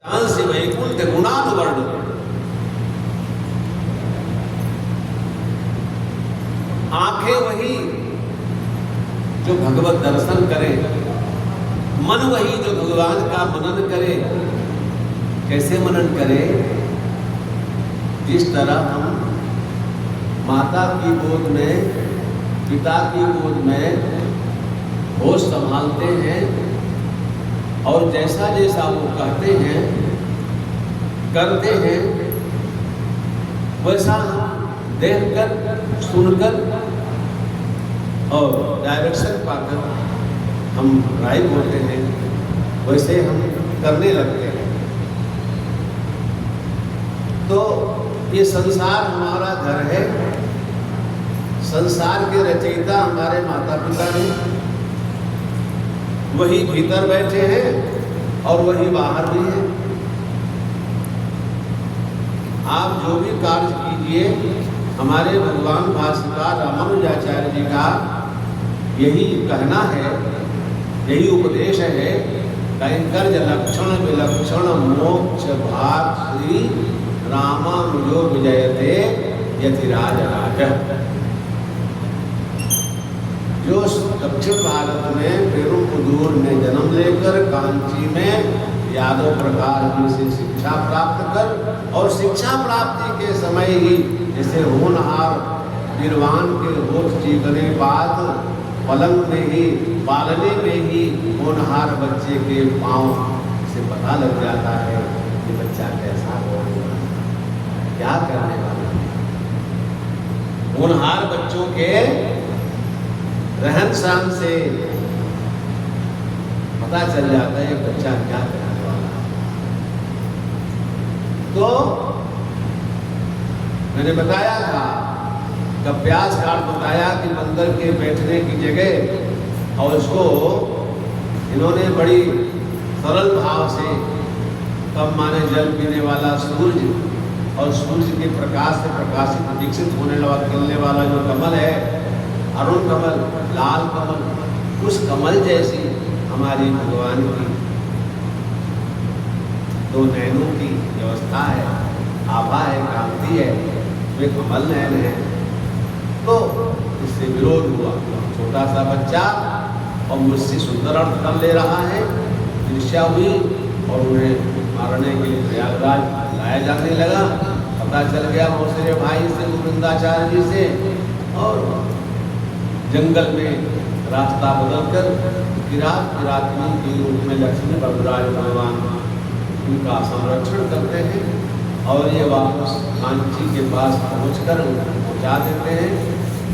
से वैकुंठ गुणानुवर्ण। आंखें वही जो भगवत दर्शन करे, मन वही जो भगवान का मनन करे। कैसे मनन करे? जिस तरह हम माता की गोद में, पिता की गोद में होश संभालते हैं और जैसा जैसा वो कहते हैं करते हैं, वैसा हम देखकर सुनकर और डायरेक्शन पाकर हम राइट होते हैं, वैसे हम करने लगते हैं। तो ये संसार हमारा घर है। संसार के रचयिता हमारे माता पिता हैं, वही भीतर बैठे हैं और वही बाहर भी है। आप जो भी कार्य कीजिए, हमारे भगवान भाष्यकार रामानुजाचार्य जी का यही कहना है, यही उपदेश है। कैंकर्य लक्षण विलक्षण मोक्ष भाग श्री रामानुजो विजयते यतिराज राज। जो दक्षिण भारत में पेरुंबदूर में जन्म लेकर कांची में यादव प्रकार जी से शिक्षा प्राप्त कर और शिक्षा प्राप्ति के समय ही जैसे होनहार निर्वाण के होठ चीखने बाद पलंग में ही पालने में ही होनहार बच्चे के पांव से पता लग जाता है कि बच्चा कैसा होगा, क्या करने वाला। होनहार बच्चों के रहन सहन से पता चल जाता है बच्चा क्या करने वाला है। तो मैंने बताया था, अभ्यास काल बताया कि बंदर के बैठने की जगह और उसको इन्होंने बड़ी सरल भाव से, कम माने जल पीने वाला सूर्य और सूर्य के प्रकाश से प्रकाशित विकसित होने वाला खिलने वाला जो कमल है, अरुण कमल, लाल कमल, उस कमल जैसी हमारी भगवान की दो नैनों की व्यवस्था है, आभा है, कांति है, वे कमल नैन है। तो इससे विरोध हुआ। छोटा सा बच्चा और मुझसे सुंदर अर्थ कर ले रहा है, ईर्ष्या हुई और उन्हें मारने के लिए प्रयागराज लाया जाने लगा। पता चल गया मौसेरे भाई से, गोविंदाचार्य जी से, और जंगल में रास्ता बदलकर किरातनी के रूप में लक्ष्मी बलराज भगवान उनका संरक्षण करते हैं और ये वापस कांची के पास पहुंचकर पहुंचा देते हैं।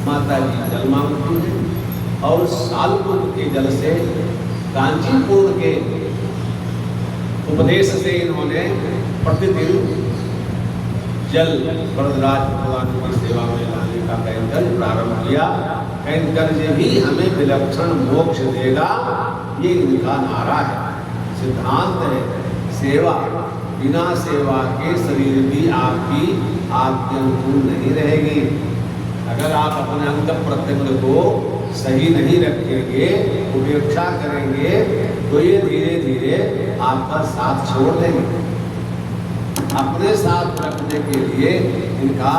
माता जी जल मांगती हैं और सालकुंड के जल से, कांचीपुर के उपदेश से इन्होंने प्रतिदिन जल वरदराज भगवान की सेवा में लाने का कैंकर्य प्रारंभ किया। कैंकर्य ही हमें विलक्षण मोक्ष देगा, ये इनका नारा है, सिद्धांत है। सेवा, बिना सेवा के शरीर भी आपकी आपके अनुकूल नहीं रहेगी। अगर आप अपने अंग प्रत्यंग को सही नहीं रखेंगे, उपेक्षा करेंगे, तो ये धीरे धीरे आपका साथ छोड़ देंगे। अपने साथ रखने के लिए इनका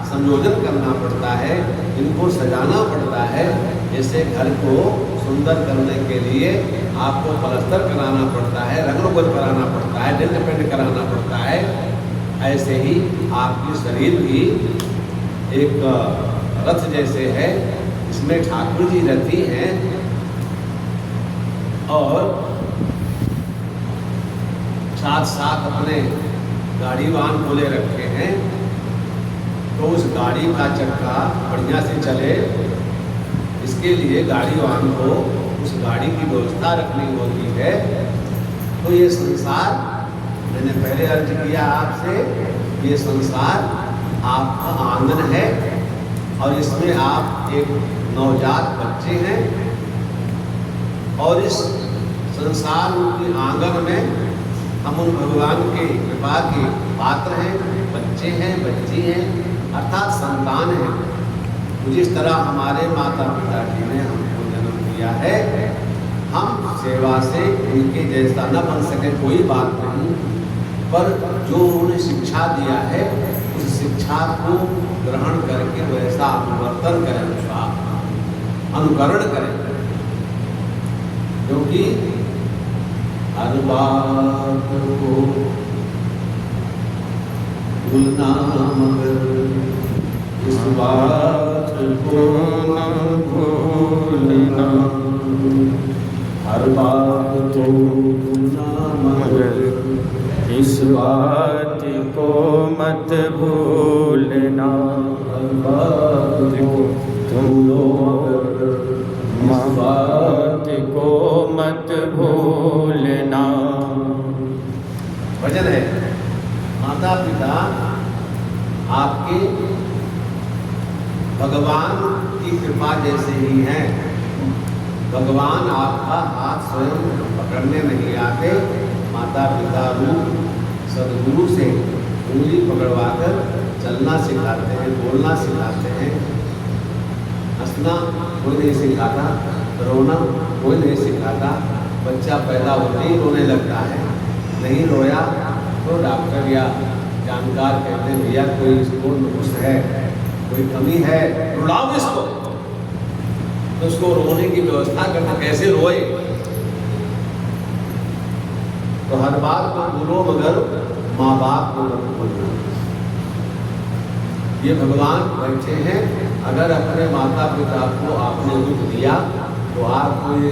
संयोजन करना पड़ता है, इनको सजाना पड़ता है। जैसे घर को सुंदर करने के लिए आपको पलस्तर कराना पड़ता है, रंग रोगन कराना पड़ता है, डेंट पेंट कराना पड़ता है, ऐसे ही आपकी शरीर भी एक रथ जैसे है। इसमें ठाकुर जी रहती हैं और साथ साथ अपने गाड़ी वाहन खोले रखे हैं, तो उस गाड़ी का चक्का बढ़िया से चले, इसके लिए गाड़ी वाहन को उस गाड़ी की व्यवस्था रखनी होती है। तो ये संसार, मैंने पहले अर्ज किया आपसे, ये संसार आपका आंगन है और इसमें आप एक नवजात बच्चे हैं और इस संसार के आंगन में हम उन भगवान के कृपा के पात्र हैं, बच्चे हैं, बच्ची हैं, अर्थात संतान हैं। जिस तरह हमारे माता पिता जी ने हमको जन्म दिया है, हम सेवा से इनके जैसा न बन सके कोई बात नहीं, पर जो उन्होंने शिक्षा दिया है उस शिक्षा को ग्रहण करके वैसा अनुवर्तन करें, उसका अनुकरण करें। क्योंकि हर बात को भूलना मगर इस बात को न भूलना, हर बात को भूलना मगर इस बात को मत भूलना, हर बात को तुम लोग इस बात को मत भूलना। वचन है, माता पिता आपके भगवान की कृपा जैसे ही हैं। भगवान आपका हाथ स्वयं पकड़ने नहीं आते, माता पिता रूप सदगुरु से उंगली पकड़वाकर चलना सिखाते हैं, बोलना सिखाते हैं। हंसना कोई नहीं सिखाता, रोना कोई नहीं सिखाता। बच्चा पैदा होते ही रोने लगता है, नहीं रोया तो डॉक्टर या जानकार कहते हैं भैया कोई इसको नुक्स है, कोई कमी है, रुलाओ इसको। तो उसको रोने की व्यवस्था करना, कैसे रोए। तो हर बात को भूलो मगर माँ बाप को मत भूलना। ये भगवान बैठे हैं, अगर अपने माता पिता को आपने दुख दिया तो आप कोई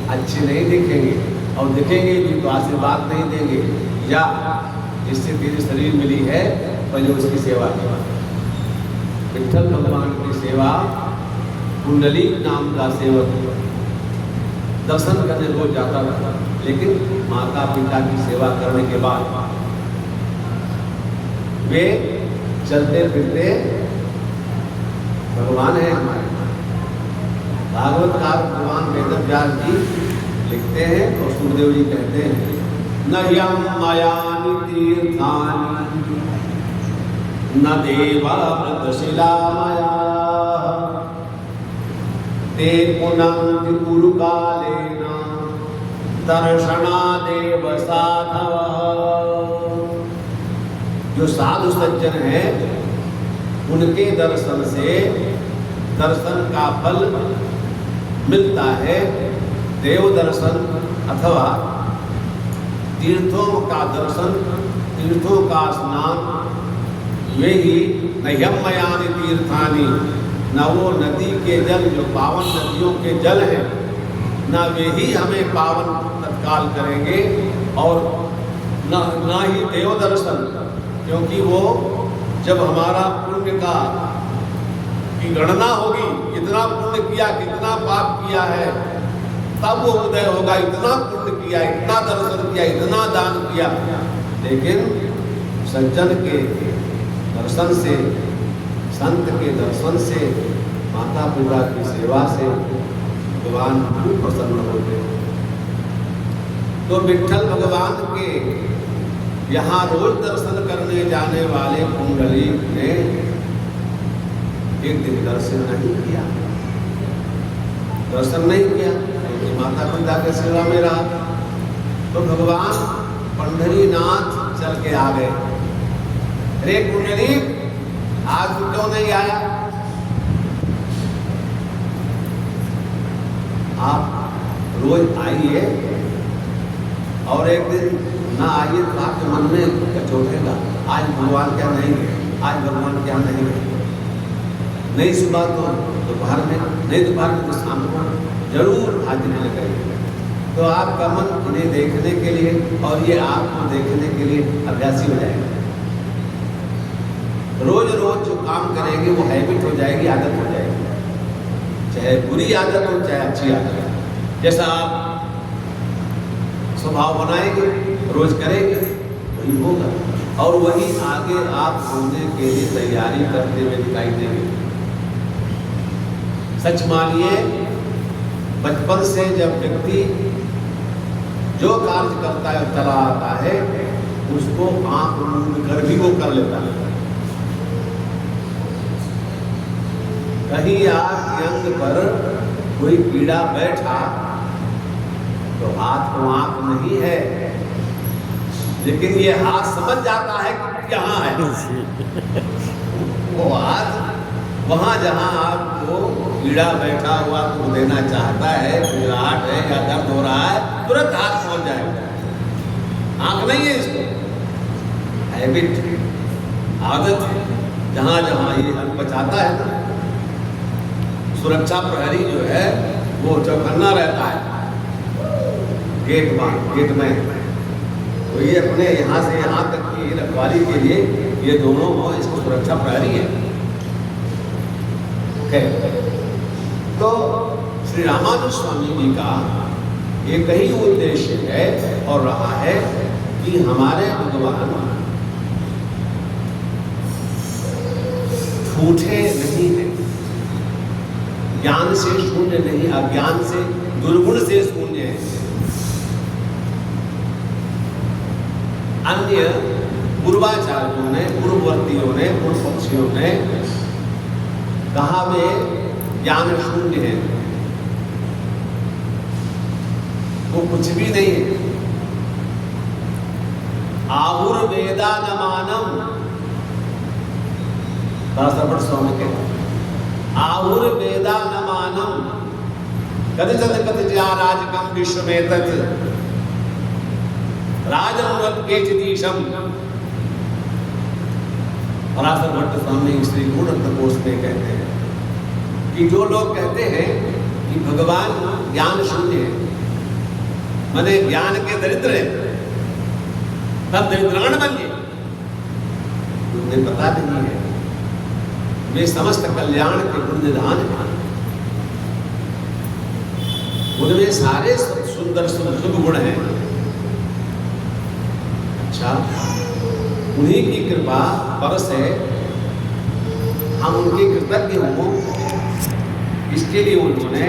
अच्छे नहीं दिखेंगे, और दिखेंगे भी तो आशीर्वाद नहीं देंगे, या जिससे तेरी शरीर मिली है पहले उसकी सेवा करवा। विठ्ठल भगवान की सेवा, कुंडली नाम का सेवक दर्शन करने रोज जाता था, लेकिन माता पिता की सेवा करने के बाद वे चलते फिरते भगवान है हमारे। भागवतकार भगवान वेदव्यास जी लिखते हैं और सुखदेव जी कहते हैं, न यम मयानि तीर्थानि न देवा मृतशिला मया ते पुनन्ति पुरुकालेन दर्शनादेव साधव। जो साधु सज्जन है उनके दर्शन से दर्शन का फल मिलता है। देव दर्शन अथवा तीर्थों का दर्शन, तीर्थों का स्नान, वे ही नयमयानि तीर्थानि, न वो नदी के जल जो पावन नदियों के जल हैं, न वे ही हमें पावन तत्काल करेंगे, और न ही देव दर्शन, क्योंकि वो जब हमारा पुण्य का की गणना होगी, कितना पुण्य किया, कितना पाप किया है, तब वो उदय होगा। इतना पुण्य किया, इतना दर्शन किया, इतना दान किया। लेकिन सज्जन के दर्शन से, संत के दर्शन से, माता पिता की सेवा से भगवान खूब प्रसन्न होते हैं। तो विठ्ठल भगवान के यहाँ रोज दर्शन करने जाने वाले पुंडलीक ने एक दिन दर्शन नहीं किया, दर्शन नहीं किया क्योंकि माता पिता के सेवा में रहा। तो भगवान पंढरीनाथ चल के आ गए, अरे पुंडलीक आज तू क्यों नहीं आया? आप रोज आइए और एक दिन ना आइए तो आपके मन में कचोटेगा, आज भगवान क्या नहीं है, आज भगवान क्या नहीं है। नहीं सुबह तो दोपहर में, नहीं दोपहर में तो शाम को जरूर हाजिर करेंगे। तो आपका मन इन्हें देखने के लिए और ये आपको देखने के लिए अभ्यासी हो जाएगा। रोज रोज जो काम करेंगे वो हैबिट हो जाएगी, आदत हो जाएगी, चाहे बुरी आदत हो चाहे अच्छी आदत हो। जैसा आप स्वभाव बनाएंगे, रोज करेंगे, वही होगा, और वही आगे आप होने के लिए तैयारी करते हुए दिखाई देंगे। सच मानिए, बचपन से जब व्यक्ति जो कार्य करता है चला आता है, उसको आंख मूंद कर भी वो कर लेता है। कहीं आंख अंग पर कोई पीड़ा बैठा तो हाथ को आंख नहीं है, लेकिन ये हाथ समझ जाता है कि यहाँ है। वो हाथ वहाँ जहाँ आपको कीड़ा बैठा हुआ तो देना चाहता है, घबराहट है या दर्द हो रहा है, तुरंत हाथ पहुँच जाएगा। आँख नहीं है इसको, हैबिट, आदत, जहाँ जहाँ ये अंग बचाता है ना। सुरक्षा प्रहरी जो है वो चौकन्ना रहता है गेट में, तो ये अपने यहाँ से यहाँ तक की रखवाली के लिए ये दोनों हो, इसको सुरक्षा प्रहरी है। तो श्री रामानुज स्वामी जी का एक ही उद्देश्य है और रहा है कि हमारे भगवान झूठे नहीं है, ज्ञान से शून्य नहीं, अज्ञान से दुर्गुण से शून्य है। अन्य पूर्वाचार्यों ने, पूर्ववर्तियों ने, पूर्व पक्षियों ने कहा वे ज्ञान शून्य है, वो कुछ भी नहीं है। आहुर्वेदा न मानम, दासरभट स्वामी कहते हैं, आहुर्वेदा न मानम कथित कथित राजकम विश्वमेतत् राजमुरत केचिदीशम। दासरभट स्वामी श्री गुणरत्न कोश में कहते हैं कि जो लोग कहते हैं कि भगवान ज्ञान शून्य है, माने ज्ञान के दरिद्र है, तब दरिद्राण बन गए, उन्हें पता नहीं है वे समस्त कल्याण के गुण निधान हैं, उनमें सारे सुंदर शुभ गुण हैं। अच्छा, उन्हीं की कृपा बरस है, हम उनके कृतज्ञ हों, इसके लिए उन्होंने